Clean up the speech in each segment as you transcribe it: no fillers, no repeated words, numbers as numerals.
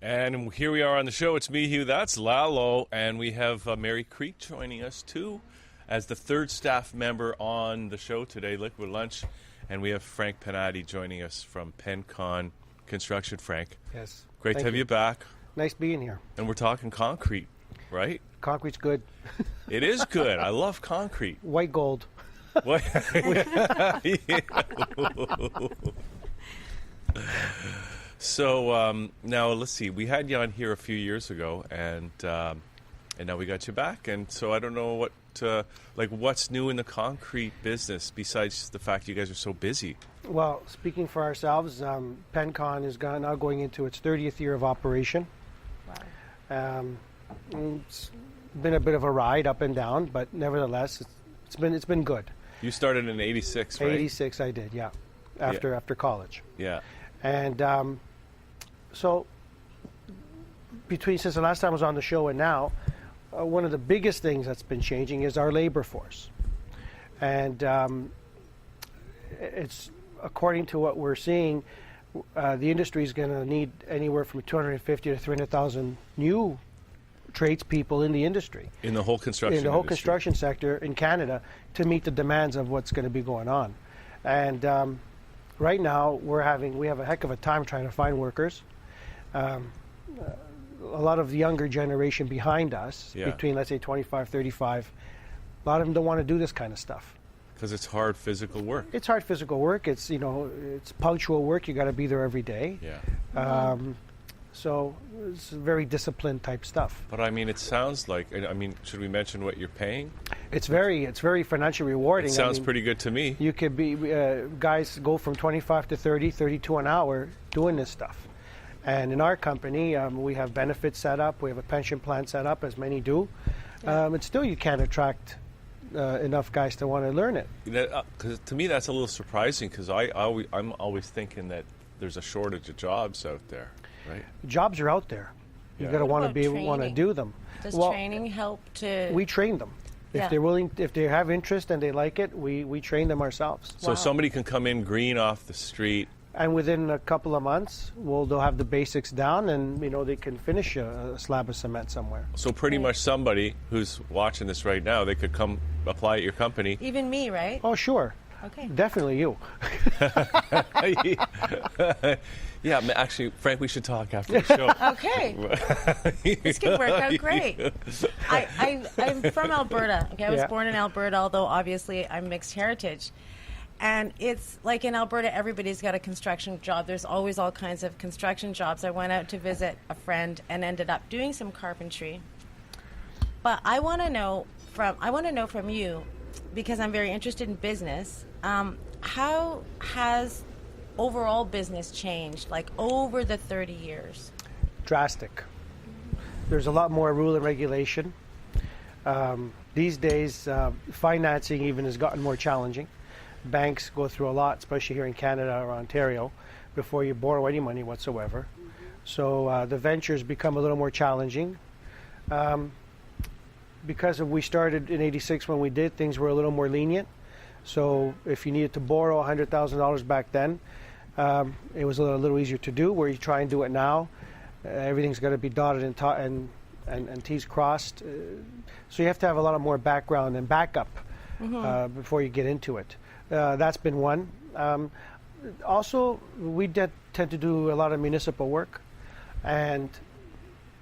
And here we are on the show. It's me, Hugh. That's Lalo. And we have Mary Creek joining us, too, as the third staff member on the show today, Liquid Lunch. And we have Frank-pennate joining us from Pencon-construction. Frank. Yes. Great to have you back. Nice being here. And we're talking concrete, right? Concrete's good. It is good. I love concrete. White gold. What? So now let's see. We had you on here a few years ago, and now we got you back. And so I don't know what's new in the concrete business besides the fact you guys are so busy. Well, speaking for ourselves, Pencon is now going into its 30th year of operation. Wow. It's been a bit of a ride up and down, but nevertheless, it's been good. You started in '86, right? '86, I did, yeah. After college. Yeah. And so since the last time I was on the show and now, one of the biggest things that's been changing is our labor force. And it's according to what we're seeing, the industry is going to need anywhere from 250 to 300,000 new tradespeople in the industry. In the whole construction sector in Canada to meet the demands of what's going to be going on. And right now we have a heck of a time trying to find workers. A lot of the younger generation behind us, between let's say 25, 35, a lot of them don't want to do this kind of stuff. Because it's hard physical work. It's hard physical work. It's it's punctual work. You got to be there every day. Yeah. So it's very disciplined type stuff. But I mean, it sounds like. I mean, should we mention what you're paying? It's very financially rewarding. It sounds pretty good to me. You could be guys go from 25 to 30, 32 an hour doing this stuff. And in our company, we have benefits set up. We have a pension plan set up, as many do. Yeah. And still, you can't attract enough guys to want to learn it. Because to me, that's a little surprising. Because I'm always thinking that there's a shortage of jobs out there, right? Jobs are out there. You got to want to do them. Does training help to? We train them. If they're willing, if they have interest and they like it, we train them ourselves. So somebody can come in green off the street. And within a couple of months, they'll have the basics down, and they can finish a slab of cement somewhere. So pretty much somebody who's watching this right now, they could come apply at your company. Even me, right? Oh, sure. Okay. Definitely you. Yeah, actually, Frank, we should talk after the show. Okay. This could work out great. I'm from Alberta. Okay, I was born in Alberta, although obviously I'm mixed heritage. And it's like in Alberta, everybody's got a construction job. There's always all kinds of construction jobs. I went out to visit a friend and ended up doing some carpentry. But I want to know from you, because I'm very interested in business, how has overall business changed, like over the 30 years? Drastic. There's a lot more rule and regulation. These days, financing even has gotten more challenging. Banks go through a lot, especially here in Canada or Ontario, before you borrow any money whatsoever. So the ventures become a little more challenging. Because we started in '86 when we did, things were a little more lenient. So if you needed to borrow $100,000 back then, it was a little easier to do. Where you try and do it now, everything's got to be dotted and T's crossed. So you have to have a lot of more background and backup before you get into it. That's been one. Also, we tend to do a lot of municipal work, and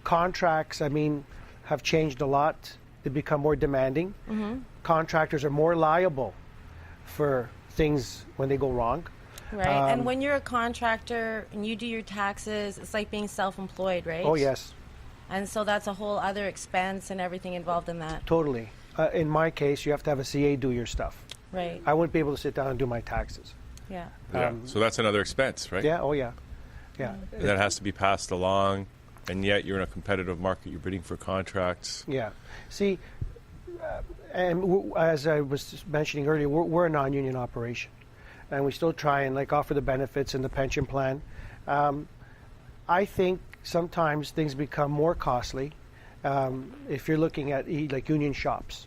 contracts, have changed a lot. They become more demanding. Contractors are more liable for things when they go wrong. Right, and when you're a contractor and you do your taxes, it's like being self-employed, right? Oh, yes. And so that's a whole other expense and everything involved in that. Totally. In my case, you have to have a CA do your stuff. Right. I wouldn't be able to sit down and do my taxes. Yeah. So that's another expense, right? Yeah. Oh, yeah. Yeah. That has to be passed along, and yet you're in a competitive market. You're bidding for contracts. Yeah. See, and as I was mentioning earlier, we're a non-union operation, and we still try and offer the benefits in the pension plan. I think sometimes things become more costly if you're looking at union shops.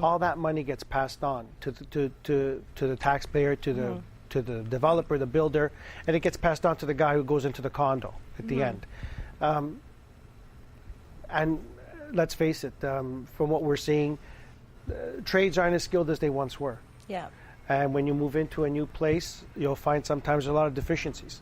All that money gets passed on to the taxpayer, to the developer, the builder, and it gets passed on to the guy who goes into the condo at the end. And let's face it, from what we're seeing, trades aren't as skilled as they once were. Yeah. And when you move into a new place, you'll find sometimes a lot of deficiencies.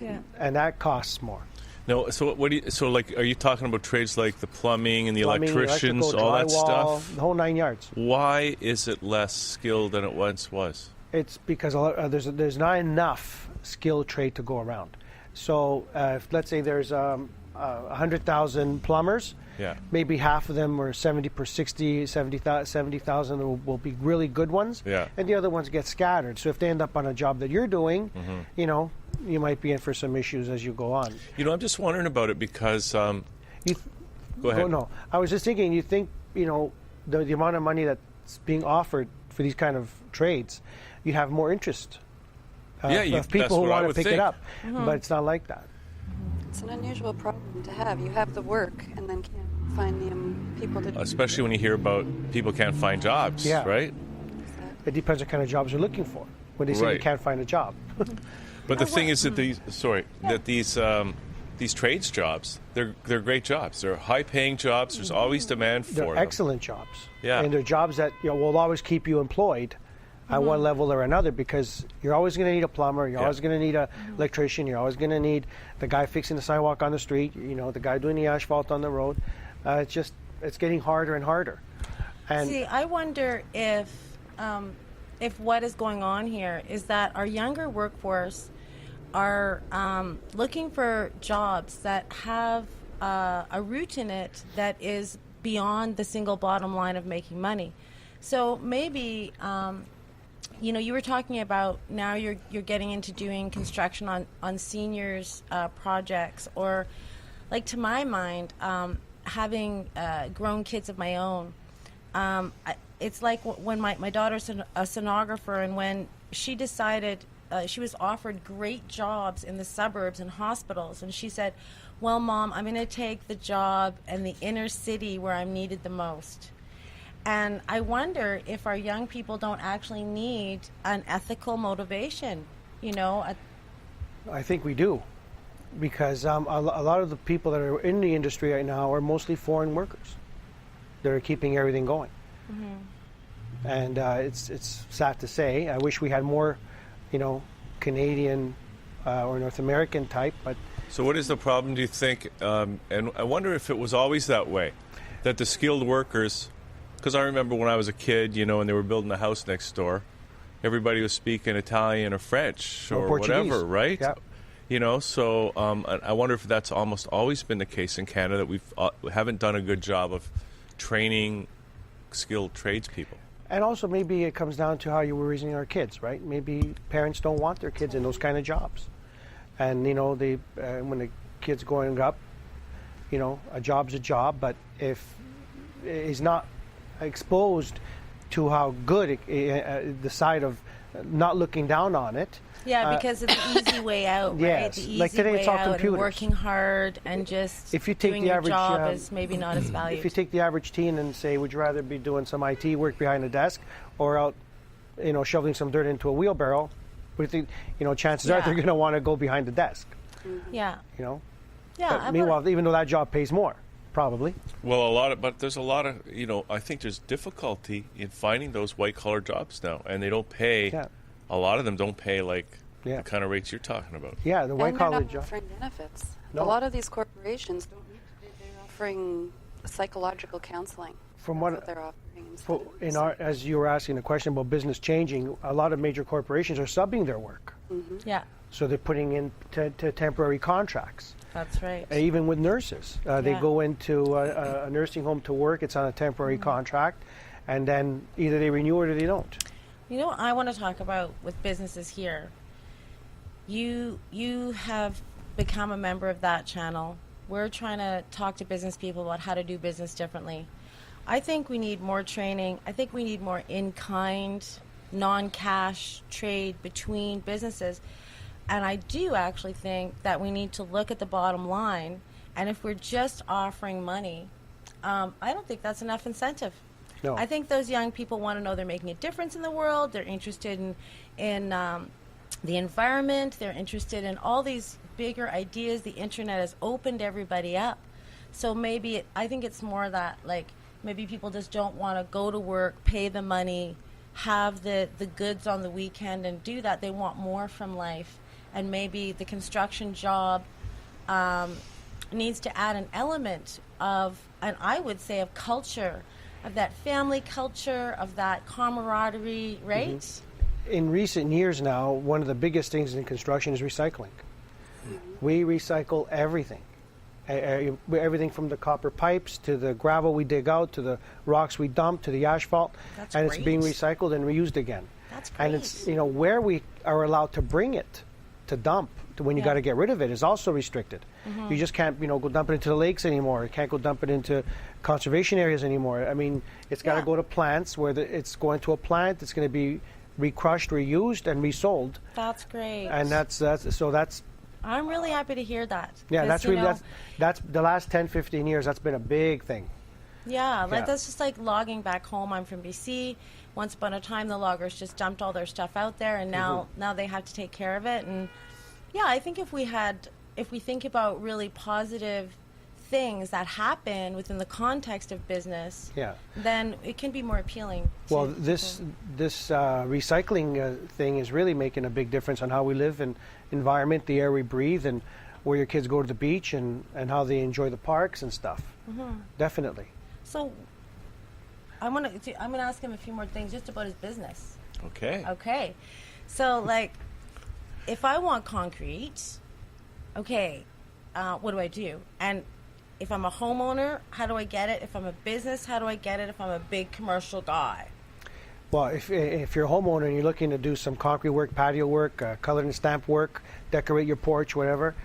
Yeah. And that costs more. No, so what do you? So like, are you talking about trades like the plumbing and the electricians, electrical, all that drywall, stuff? the whole 9 yards. Why is it less skilled than it once was? It's because there's not enough skilled trade to go around. So if, let's say there's 100,000 plumbers, Yeah. maybe half of them or 70,000 will be really good ones, Yeah. and the other ones get scattered. So if they end up on a job that you're doing, you know, you might be in for some issues as you go on. You know, I'm just wondering about it because. Go ahead. Oh, no, I was just thinking. You think, you know, the amount of money that's being offered for these kind of trades, you have more interest of that's people who what I want to would pick think. it up, but it's not like that. It's an unusual problem to have. You have the work and then can't find the people to do Especially when you hear about people can't find jobs, Yeah. right? It depends what kind of jobs you're looking for. When they say you Right. can't find a job, But the thing is that these trades jobs, they're great jobs. They're high-paying jobs. There's always demand for they're them. excellent jobs. Yeah. And they're jobs that, you know, will always keep you employed at one level or another, because you're always going to need a plumber, you're Yeah. always going to need an electrician, you're always going to need the guy fixing the sidewalk on the street, you know, the guy doing the asphalt on the road. It's getting harder and harder. And See, I wonder if what is going on here is that our younger workforce are looking for jobs that have a root in it that is beyond the single bottom line of making money. So maybe, you know, you were talking about now you're getting into doing construction on seniors' projects, or, like, to my mind, having grown kids of my own. It's like when my daughter's a sonographer, and when she decided she was offered great jobs in the suburbs and hospitals, and she said, well, Mom, I'm going to take the job in the inner city where I'm needed the most. And I wonder if our young people don't actually need an ethical motivation, you know. I think we do, because a lot of the people that are in the industry right now are mostly foreign workers that are keeping everything going. And it's sad to say. I wish we had more, you know, Canadian or North American type, but So what is the problem, do you think? And I wonder if it was always that way, that the skilled workers, because I remember when I was a kid, you know, and they were building a house next door, everybody was speaking Italian or French or Portuguese. whatever, right? Yeah. You know, so I wonder if that's almost always been the case in Canada, that we haven't done a good job of training skilled tradespeople. And also maybe it comes down to how you were raising our kids, right? Maybe parents don't want their kids in those kind of jobs. And, you know, when the kid's growing up, you know, a job's a job, but if he's not exposed to how good the side of not looking down on it. Yeah, because it's the easy way out, right? Yes. The easy Like today way it's all out, and computers. working hard and just If you take doing the your average, job is maybe not as valued. If you take the average teen and say, would you rather be doing some IT work behind a desk or out, you know, shoveling some dirt into a wheelbarrow, what do you think, you know, chances are Yeah. they're going to want to go behind the desk, Yeah. you know? Yeah. But meanwhile, even though that job pays more, probably. Well, but there's a lot of, you know, I think there's difficulty in finding those white-collar jobs now, and they don't pay, Yeah. a lot of them don't pay, like, Yeah. the kind of rates you're talking about. Yeah, the And white they're collar not job. offering benefits. No. A lot of these corporations don't need to. They're offering psychological counseling. From That's what they're offering instead of as you were asking the question about business changing, a lot of major corporations are subbing their work. Yeah. So they're putting in to temporary contracts. That's right. Even with nurses, they Yeah. go into a nursing home to work. It's on a temporary contract, and then either they renew it or they don't. You know what I want to talk about with businesses here? You have become a member of that channel. We're trying to talk to business people about how to do business differently. I think we need more training. I think we need more in-kind, non-cash trade between businesses. And I do actually think that we need to look at the bottom line. And if we're just offering money, I don't think that's enough incentive. No. I think those young people want to know they're making a difference in the world. They're interested in the environment. They're interested in all these bigger ideas. The internet has opened everybody up. So maybe I think it's more that, like, maybe people just don't want to go to work, pay the money, have the goods on the weekend and do that. They want more from life. And maybe the construction job needs to add an element of, and I would say, of culture, of that family culture, of that camaraderie, right? In recent years now, one of the biggest things in construction is recycling. We recycle everything. Everything from the copper pipes to the gravel we dig out to the rocks we dump to the asphalt. That's and great. It's being recycled and reused again. That's great. And it's, where we are allowed to bring it to dump to when you got to get rid of it is also restricted. You just can't, go dump it into the lakes anymore. You can't go dump it into conservation areas anymore. I mean, it's got to go to plants where it's going to a plant. It's going to be recrushed, reused, and resold. That's great. And that's I'm really happy to hear that. Yeah, that's really that's the last 10, 15 years. That's been a big thing. Yeah, that's just like logging back home. I'm from BC. Once upon a time, the loggers just dumped all their stuff out there, and now they have to take care of it. And yeah, I think if we think about really positive things that happen within the context of business, then it can be more appealing. Well, this recycling thing is really making a big difference on how we live and environment, the air we breathe, and where your kids go to the beach and how they enjoy the parks and stuff. Definitely. So I'm gonna ask him a few more things just about his business. Okay. So, like, if I want concrete, what do I do? And if I'm a homeowner, how do I get it? If I'm a business, how do I get it? If I'm a big commercial guy? Well, if you're a homeowner and you're looking to do some concrete work, patio work, colored and stamp work, decorate your porch, whatever,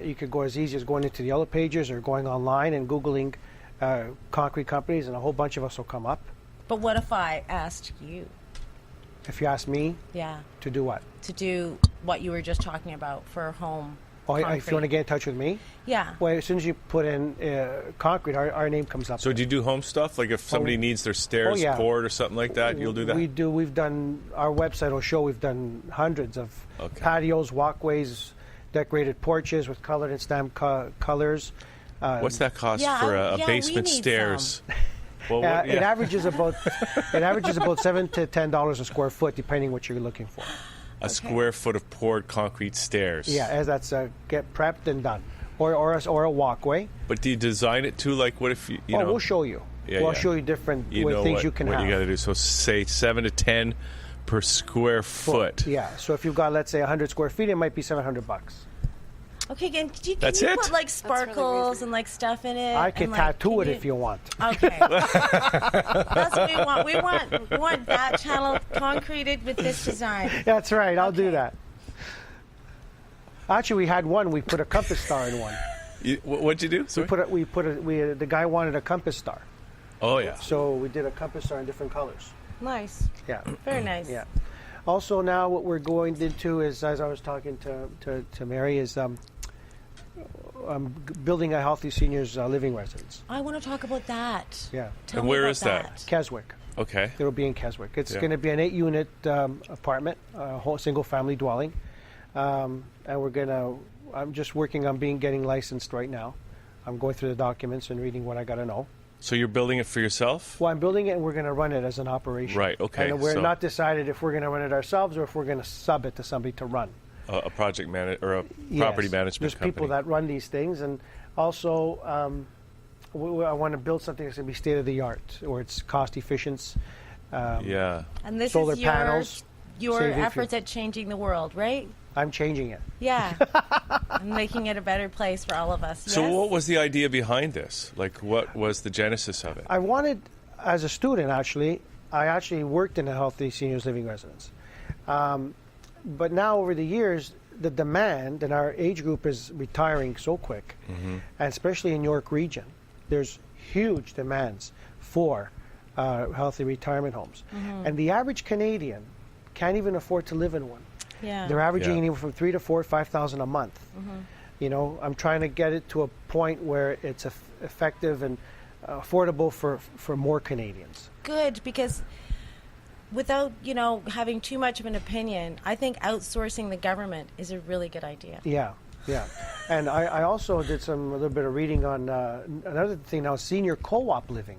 you could go as easy as going into the Yellow Pages or going online and Googling concrete companies, and a whole bunch of us will come up. But what if I asked you? If you ask me? Yeah. To do what? To do what you were just talking about for home. Oh, if you want to get in touch with me? Yeah. Well, as soon as you put in concrete, our name comes up. So do you do home stuff? Like if somebody needs their stairs poured or something like that, you'll do that? We do. We've done, our website will show we've done hundreds of patios, walkways, decorated porches with colored and stamped colors. What's that cost for a basement stairs? Well, it averages about $7 to $10 a square foot, depending what you're looking for. A square foot of poured concrete stairs. Yeah, as that's get prepped and done, or a walkway. But do you design it too? Like, what if you know? We'll show you. We'll show you different things you can have. What you got to do? So say 7 to 10 per square foot. Yeah. So if you've got, let's say, 100 square feet, it might be $700. Okay, can you it? put like sparkles and like stuff in it? I can tattoo it if you want. Okay, that's what we want. We want that channel concreted with this design. That's right. I'll do that. Actually, we had one. We put a compass star in one. What'd you do? Sorry? The guy wanted a compass star. Oh yeah. So we did a compass star in different colors. Nice. Yeah. Very nice. Yeah. Also, now what we're going into is, as I was talking to Mary, is I'm building a healthy seniors living residence. I want to talk about that. Yeah. Tell and me where about is that? Keswick. Okay. It'll be in Keswick. It's going to be an 8-unit apartment, a whole single-family dwelling, and I'm just working on getting licensed right now. I'm going through the documents and reading what I got to know. So you're building it for yourself? Well, I'm building it, and we're going to run it as an operation. Right. Okay. And we're not decided if we're going to run it ourselves or if we're going to sub it to somebody to run. A project manager or a property management There's company. people that run these things, and also I want to build something that's going to be state of the art, where it's cost efficient. And this solar is panels. Your efforts at changing the world, right? I'm changing it. Yeah, and making it a better place for all of us. So what was the idea behind this? Like, what was the genesis of it? I wanted, as a student, I actually worked in a healthy seniors living residence. But now, over the years, the demand, and our age group is retiring so quick, and especially in York region, there's huge demands for healthy retirement homes. And the average Canadian can't even afford to live in one. Yeah. They're averaging anywhere from $3,000 to $5,000 a month. I'm trying to get it to a point where it's effective and affordable for more Canadians. Good, because without, having too much of an opinion, I think outsourcing the government is a really good idea. Yeah. And I also did a little bit of reading on another thing now. Senior co-op living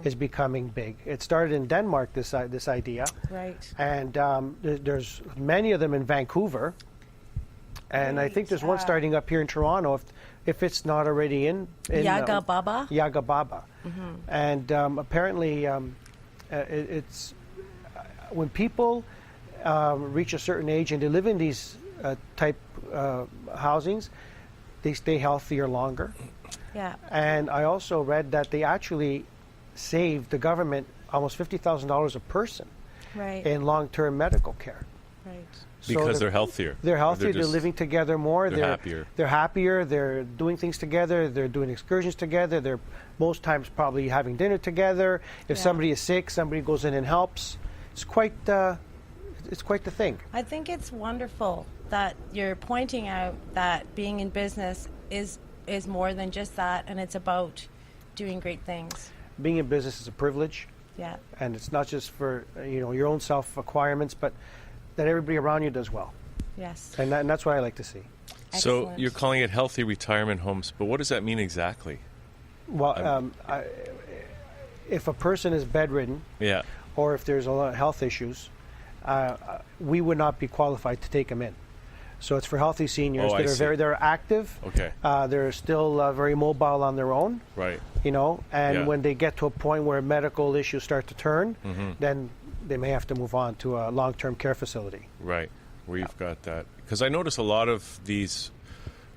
is becoming big. It started in Denmark, this idea. Right. And there's many of them in Vancouver. And I think there's one starting up here in Toronto, if it's not already in Yaga Baba. Yaga Baba. And apparently it's when people reach a certain age and they live in these type housings, they stay healthier longer. Yeah. And I also read that they actually saved the government almost $50,000 a person Right. in long-term medical care. Right. Because they're healthier. They're healthier. They're just- living together more. they're happier. They're happier. They're doing things together. They're doing excursions together. They're most times probably having dinner together. If Yeah. somebody is sick, somebody goes in and helps. It's quite the thing. I think it's wonderful that you're pointing out that being in business is more than just that, and it's about doing great things. Being in business is a privilege, Yeah. and it's not just for your own self-acquirements, but that everybody around you does well, Yes. and that's what I like to see. So Excellent. you're calling it healthy retirement homes, but what does that mean exactly? Well, if a person is bedridden, Yeah. or if there's a lot of health issues, we would not be qualified to take them in. So it's for healthy seniors Oh, I that see. they're active. Okay. They're still very mobile on their own. Right. And Yeah. when they get to a point where medical issues start to turn, then they may have to move on to a long-term care facility. Right. Where you've got that. Because I notice a lot of these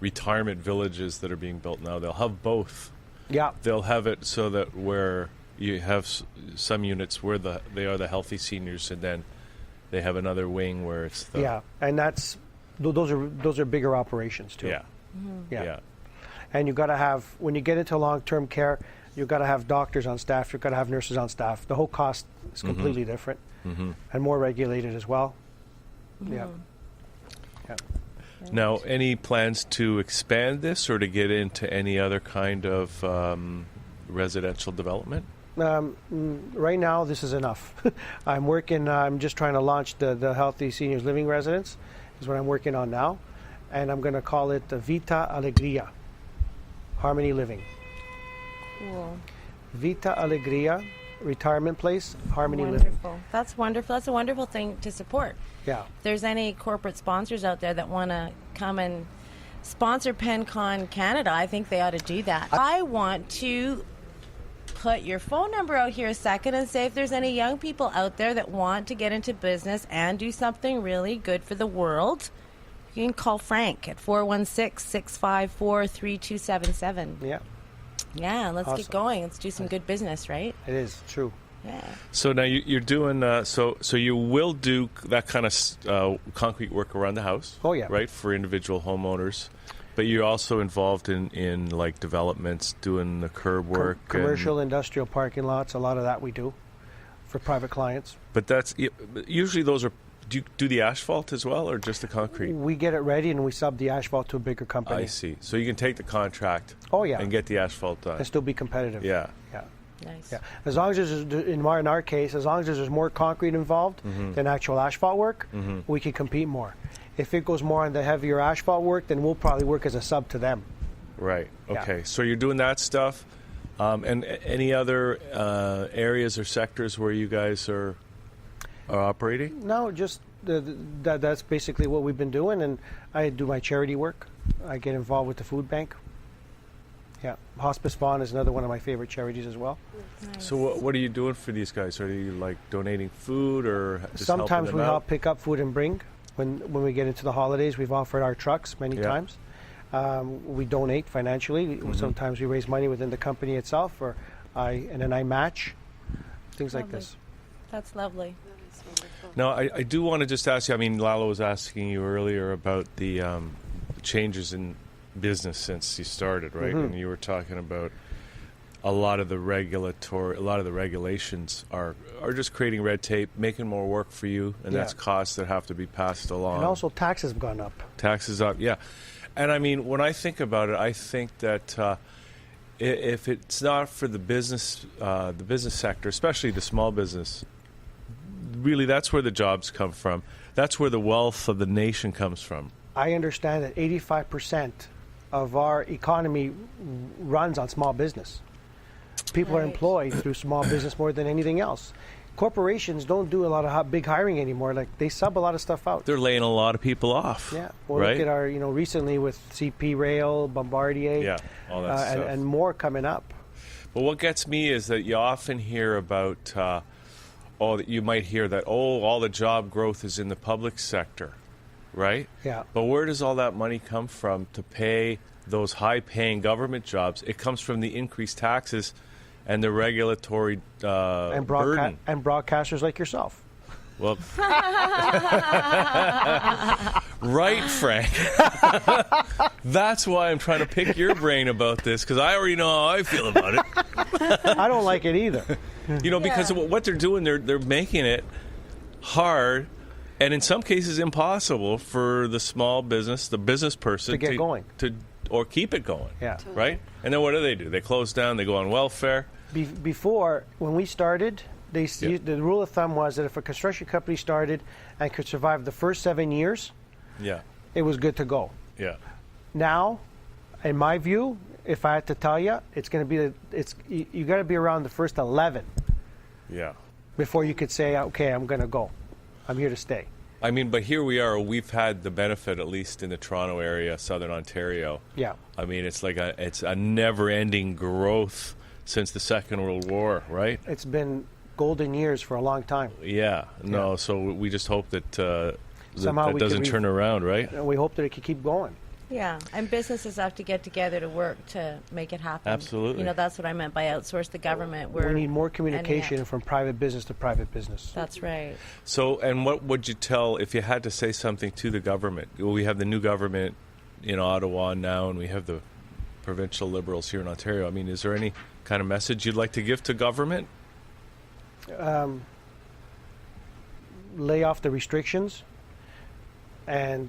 retirement villages that are being built now, they'll have both. Yeah. They'll have it so that where you have some units where they are the healthy seniors, and then they have another wing where it's the... Yeah, and those are bigger operations too. Yeah. Yeah. And you've got to have, when you get into long-term care, you've got to have doctors on staff, you've got to have nurses on staff. The whole cost is completely different and more regulated as well. Yeah. Now, any plans to expand this or to get into any other kind of residential development? Right now, this is enough. I'm just trying to launch the Healthy Seniors Living Residence, is what I'm working on now. And I'm going to call it the Vita Alegria, Harmony Living. Cool. Vita Alegria, retirement place, Harmony Wonderful. Living. That's wonderful. That's a wonderful thing to support. Yeah. If there's any corporate sponsors out there that want to come and sponsor Pencon-Canada, I think they ought to do that. I want to put your phone number out here a second and say if there's any young people out there that want to get into business and do something really good for the world, you can call Frank at 416-654-3277. Yeah, Yeah, let's Awesome. get going. Let's do some good business, right? it is true. Yeah. So now you're doing so you will do that kind of concrete work around the house. Oh, yeah. Right, for individual homeowners, but you're also involved in like developments, doing the curb work, Commercial, industrial parking lots, a lot of that we do for private clients. But that's usually those are. Do you do the asphalt as well, or just the concrete? We get it ready and we sub the asphalt to a bigger company. I see. So you can take the contract. Oh, yeah. And get the asphalt done. And still be competitive. Yeah. Yeah. Nice. Yeah. As long as there's, in our case, as long as there's more concrete involved than actual asphalt work, we can compete more. If it goes more on the heavier asphalt work, then we'll probably work as a sub to them. Right. Yeah. Okay. So you're doing that stuff, and any other areas or sectors where you guys are operating? No, just that's basically what we've been doing, and I do my charity work. I get involved with the food bank. Yeah, Hospice Bond is another one of my favorite charities as well. Nice. So what are you doing for these guys? Are you like donating food or just helping Sometimes them we out? help pick up food and bring. When we get into the holidays, we've offered our trucks many Yeah. times. We donate financially. Sometimes we raise money within the company itself, and then I match things like Lovely. this. That's lovely. That is wonderful. Now, I do want to just ask you, I mean, Lalo was asking you earlier about the changes in business since you started, right? And you were talking about a lot of the regulations are just creating red tape, making more work for you, and that's Yeah. costs that have to be passed along. And also taxes have gone up. Taxes up, yeah. And I mean, when I think about it, I think that if it's not for the business sector, especially the small business, really, that's where the jobs come from. That's where the wealth of the nation comes from. I understand that 85% of our economy runs on small business. People are employed through small business more than anything else. Corporations don't do a lot of big hiring anymore. Like, they sub a lot of stuff out. They're laying a lot of people off. Yeah. Well, right? look at our, recently with CP Rail, Bombardier, Yeah, all that stuff. and more coming up. But what gets me is that you often hear about, you might hear that, all the job growth is in the public sector, right? Yeah. But where does all that money come from to pay those high-paying government jobs? It comes from the increased taxes and the regulatory And burden. and broadcasters like yourself. Well, right, Frank. That's why I'm trying to pick your brain about this, because I already know how I feel about it. I don't like it either. Because of what they're doing, they're making it hard, and in some cases impossible for the small business, the business person To get going. or keep it going. Yeah. Right? And then what do? They close down. They go on welfare. Before, when we started, the rule of thumb was that if a construction company started and could survive the first 7 years, Yeah. it was good to go. Yeah. Now, in my view, if I had to tell you, it's going to be you got to be around the first 11 Yeah. before you could say, okay, I'm going to go. I'm here to stay. I mean, but here we are. We've had the benefit, at least in the Toronto area, Southern Ontario. Yeah. I mean, it's a never-ending growth since the Second World War, right? It's been golden years for a long time. Yeah. No. So we just hope that Somehow that we doesn't can turn around, right? And we hope that it can keep going. Yeah, and businesses have to get together to work to make it happen. Absolutely. That's what I meant by outsource the government. We need more communication from private business to private business. That's right. So, and what would you tell if you had to say something to the government? Well, we have the new government in Ottawa now, and we have the provincial Liberals here in Ontario. I mean, is there any kind of message you'd like to give to government? Lay off the restrictions, and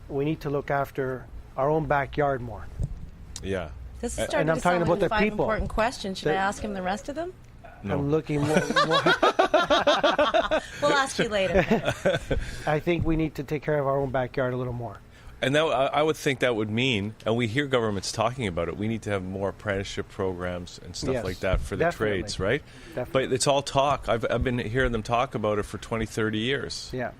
we need to look after our own backyard more. Yeah. This is And starting I'm to talking sound about like the 5 people. important questions. Should I ask him the rest of them? No. I'm looking more. We'll ask you later. I think we need to take care of our own backyard a little more. And that, I would think that would mean, and we hear governments talking about it, we need to have more apprenticeship programs and stuff Yes, like that for the definitely. trades, right? Definitely. But it's all talk. I've been hearing them talk about it for 20, 30 years. Yeah.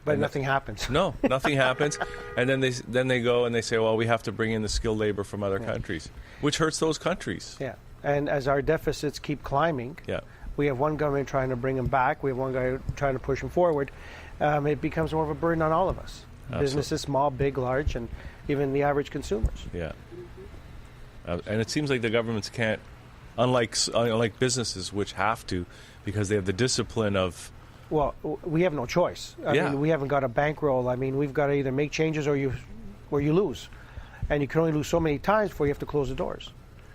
But And nothing happens. No, nothing happens. And then they go and they say, well, we have to bring in the skilled labor from other countries, which hurts those countries. Yeah. And as our deficits keep climbing, Yeah. we have one government trying to bring them back. We have one guy trying to push them forward. It becomes more of a burden on all of us. Absolutely. Businesses, small, big, large, and even the average consumers. Yeah. And it seems like the governments can't, unlike businesses, which have to, because they have the discipline of. Well, we have no choice. I mean, we haven't got a bankroll. I mean, we've got to either make changes or you lose. And you can only lose so many times before you have to close the doors.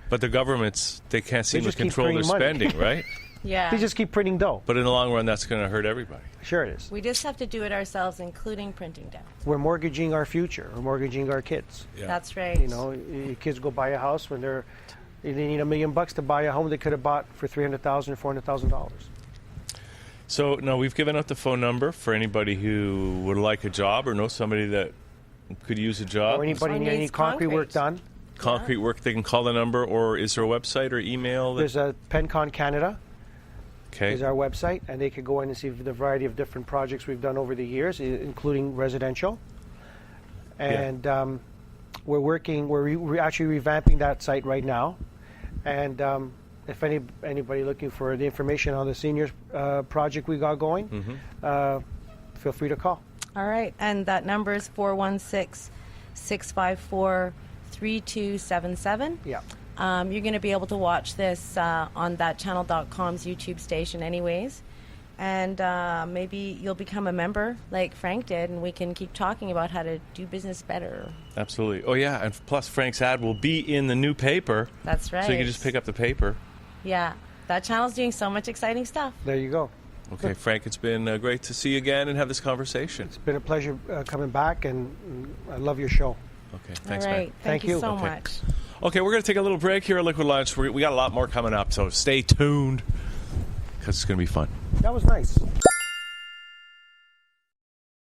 But the governments, they can't seem to just keep control their printing money. spending, right? Yeah. They just keep printing dough. But in the long run, that's going to hurt everybody. Sure it is. We just have to do it ourselves, including printing down. We're mortgaging our future. We're mortgaging our kids. Yeah. That's right. You know, your kids go buy a house when they need $1 million to buy a home they could have bought for $300,000 or $400,000. So, no, we've given out the phone number for anybody who would like a job or know somebody that could use a job. Or anybody Or need any needs concrete work concrete. done? Concrete work, they can call the number, or is there a website or email? There's a Pencon-Canada Okay. is our website, and they could go in and see the variety of different projects we've done over the years, including residential. And we're actually revamping that site right now. And if anybody looking for the information on the seniors project we got going, feel free to call. All right. And that number is 416-654-3277. Yeah. You're going to be able to watch this on thatchannel.com's YouTube station anyways. And maybe you'll become a member like Frank did, and we can keep talking about how to do business better. Absolutely. Oh, yeah. And plus, Frank's ad will be in the new paper. That's right. So you can just pick up the paper. Yeah. That channel's doing so much exciting stuff. There you go. Okay, Frank, it's been great to see you again and have this conversation. It's been a pleasure coming back, and I love your show. Okay, thanks, All right. man. Thank you so Okay. much. Okay, we're going to take a little break here at Liquid Lunch. We got a lot more coming up, so stay tuned because it's going to be fun. That was nice.